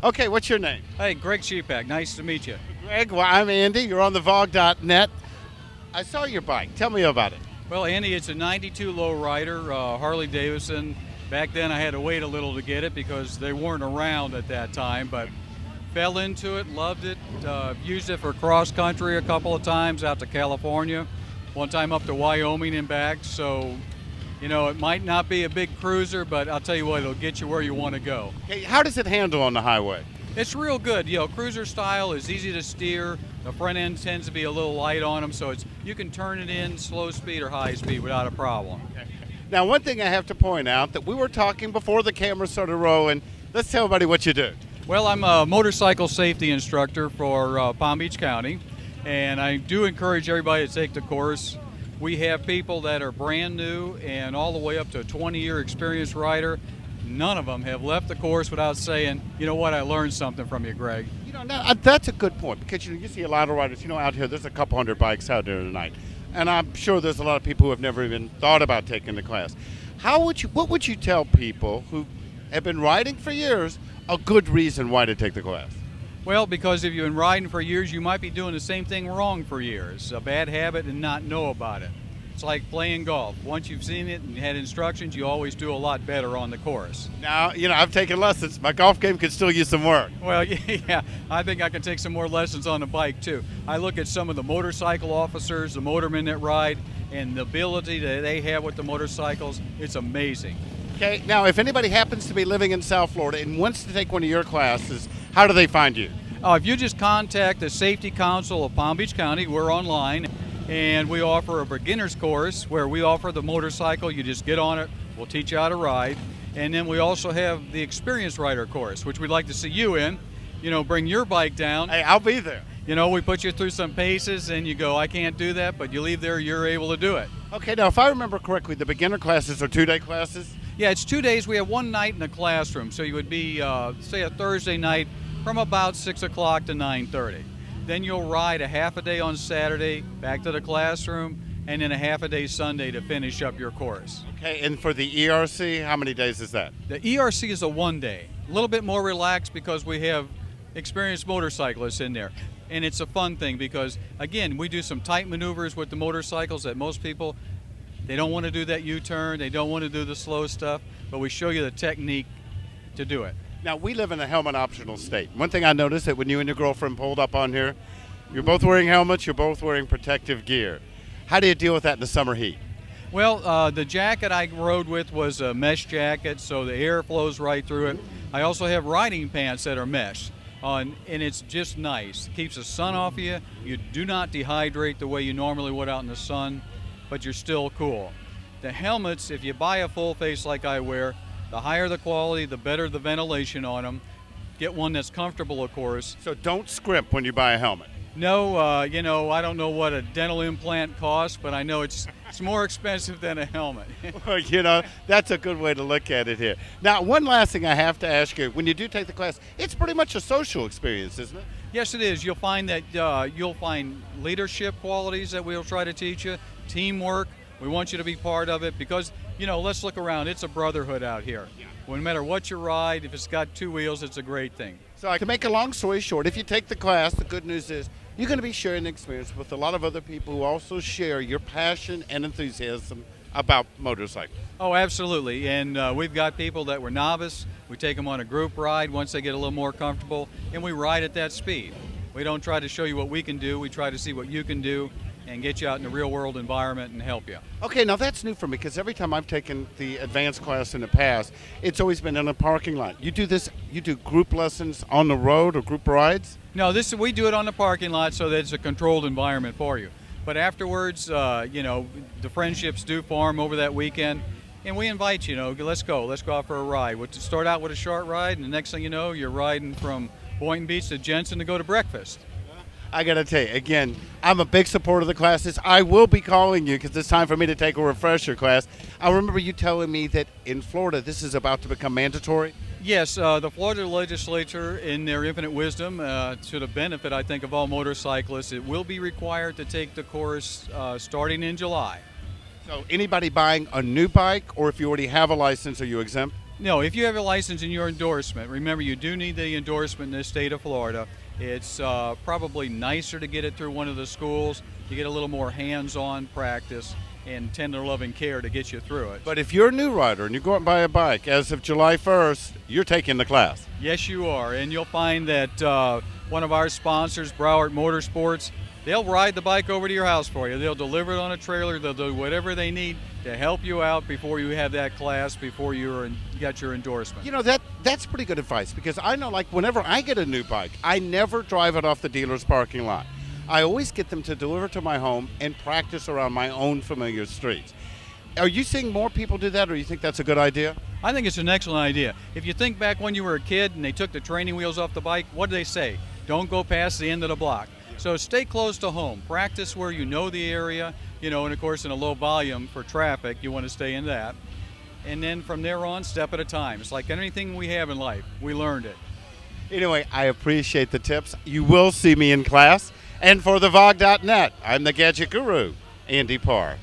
Okay, what's your name? Hey, Greg Sheepak, nice to meet you. Greg, well, I'm Andy. You're on the Vog.net. I saw your bike. Tell me about it. Well, Andy, it's a 92 lowrider, Harley Davidson. Back then I had to wait a little to get it because they weren't around at that time, but fell into it, loved it, used it for cross country a couple of times out to California, one time up to Wyoming and back. So, it might not be a big cruiser, but I'll tell you what, it'll get you where you want to go. Hey, how does it handle on the highway? It's real good. Cruiser style is easy to steer. The front end tends to be a little light on them, so you can turn it in slow speed or high speed without a problem. Now, one thing I have to point out that we were talking before the camera started rolling. Let's tell everybody what you do. Well, I'm a motorcycle safety instructor for Palm Beach County, and I do encourage everybody to take the course. We have people that are brand new and all the way up to a 20-year experienced rider. None of them have left the course without saying, you know what, I learned something from you, Greg. Now, that's a good point because you see a lot of riders. Out here, there's a couple hundred bikes out there tonight, and I'm sure there's a lot of people who have never even thought about taking the class. What would you tell people who have been riding for years a good reason why to take the class? Well, because if you've been riding for years, you might be doing the same thing wrong for years, a bad habit, and not know about it. It's like playing golf. Once you've seen it and had instructions, you always do a lot better on the course. Now, I've taken lessons. My golf game could still use some work. Well, yeah, I think I can take some more lessons on the bike, too. I look at some of the motorcycle officers, the motormen that ride, and the ability that they have with the motorcycles. It's amazing. Okay, now, if anybody happens to be living in South Florida and wants to take one of your classes, how do they find you? If you just contact the Safety Council of Palm Beach County, we're online. And we offer a beginner's course where we offer the motorcycle. You just get on it. We'll teach you how to ride. And then we also have the experienced rider course, which we'd like to see you in. Bring your bike down. Hey, I'll be there. We put you through some paces and you go, I can't do that, but you leave there, you're able to do it. Okay, now if I remember correctly, the beginner classes are 2-day classes? Yeah, it's 2 days. We have one night in the classroom. So you would be, say, a Thursday night from about 6 o'clock to 9:30. Then you'll ride a half a day on Saturday, back to the classroom, and then a half a day Sunday to finish up your course. Okay, and for the ERC, how many days is that? The ERC is a 1 day. A little bit more relaxed because we have experienced motorcyclists in there. And it's a fun thing because, again, we do some tight maneuvers with the motorcycles that most people, they don't want to do that U-turn, they don't want to do the slow stuff, but we show you the technique to do it. Now, we live in a helmet-optional state. One thing I noticed that when you and your girlfriend pulled up on here, you're both wearing helmets, you're both wearing protective gear. How do you deal with that in the summer heat? Well, the jacket I rode with was a mesh jacket, so the air flows right through it. I also have riding pants that are mesh, and it's just nice. It keeps the sun off of you. You do not dehydrate the way you normally would out in the sun, but you're still cool. The helmets, if you buy a full face like I wear, the higher the quality, the better the ventilation on them. Get one that's comfortable, of course. So don't scrimp when you buy a helmet. No, I don't know what a dental implant costs, but I know it's more expensive than a helmet. Well, that's a good way to look at it here. Now, one last thing I have to ask you. When you do take the class, it's pretty much a social experience, isn't it? Yes, it is. You'll find that you'll find leadership qualities that we'll try to teach you, teamwork. We want you to be part of it because, let's look around. It's a brotherhood out here. Yeah. Well, no matter what you ride, if it's got two wheels, it's a great thing. So to make a long story short, if you take the class, the good news is you're going to be sharing an experience with a lot of other people who also share your passion and enthusiasm about motorcycles. Oh, absolutely. And we've got people that were novice. We take them on a group ride once they get a little more comfortable, and we ride at that speed. We don't try to show you what we can do. We try to see what you can do and get you out in the real world environment and help you. Okay, now that's new for me because every time I've taken the advanced class in the past, it's always been in a parking lot. You do group lessons on the road or group rides? No, we do it on the parking lot so that it's a controlled environment for you. But afterwards, the friendships do form over that weekend, and we invite you, let's go out for a ride. We'll start out with a short ride, and the next thing you know, you're riding from Boynton Beach to Jensen to go to breakfast. I got to tell you, again, I'm a big supporter of the classes. I will be calling you because it's time for me to take a refresher class. I remember you telling me that in Florida, this is about to become mandatory. Yes, the Florida legislature, in their infinite wisdom, to the benefit, I think, of all motorcyclists, it will be required to take the course starting in July. So anybody buying a new bike, or if you already have a license, are you exempt? No, if you have a license and your endorsement, remember you do need the endorsement in the state of Florida. It's probably nicer to get it through one of the schools. You get a little more hands-on practice and tender loving care to get you through it. But if you're a new rider and you go out and buy a bike, as of July 1st, you're taking the class. Yes, you are, and you'll find that one of our sponsors, Broward Motorsports, they'll ride the bike over to your house for you. They'll deliver it on a trailer. They'll do whatever they need to help you out before you have that class, before you got your endorsement. You know, that's pretty good advice, because I know, like, whenever I get a new bike, I never drive it off the dealer's parking lot. I always get them to deliver to my home and practice around my own familiar streets. Are you seeing more people do that, or you think that's a good idea? I think it's an excellent idea. If you think back when you were a kid and they took the training wheels off the bike, what did they say? Don't go past the end of the block. So stay close to home. Practice where you know the area, and of course in a low volume for traffic, you want to stay in that. And then from there on, step at a time. It's like anything we have in life. We learned it. Anyway, I appreciate the tips. You will see me in class. And for the VOG.net, I'm the Gadget Guru, Andy Parr.